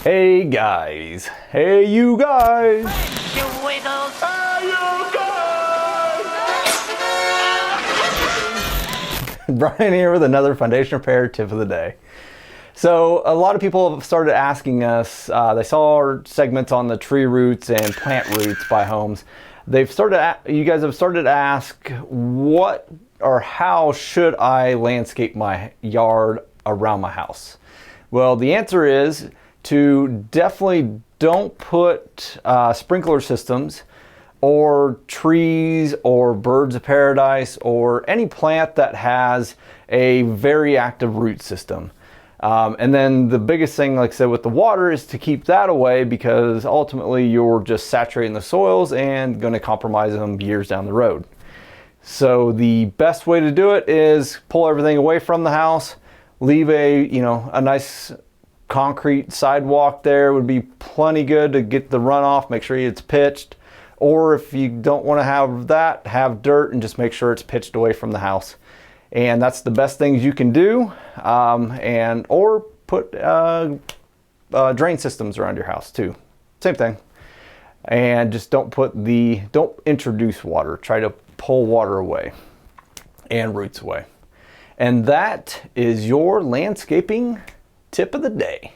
Hey guys, hey you guys. You wiggles. Hey you guys. Brian here with another foundation repair tip of the day. So a lot of people have started asking us, they saw our segments on the tree roots and plant roots by homes. You guys have started to ask, what or how should I landscape my yard around my house? Well, the answer is to definitely don't put sprinkler systems or trees or birds of paradise or any plant that has a very active root system. And then the biggest thing, like I said, with the water is to keep that away, because ultimately you're just saturating the soils and going to compromise them years down the road. So the best way to do it is pull everything away from the house, leave a nice concrete sidewalk there would be plenty good to get the runoff. Make sure it's pitched, or if you don't want to have that, have dirt and just make sure it's pitched away from the house. And that's the best things you can do. Or put drain systems around your house too. Same thing. And just don't introduce water. Try to pull water away and roots away. And that is your landscaping tip of the day.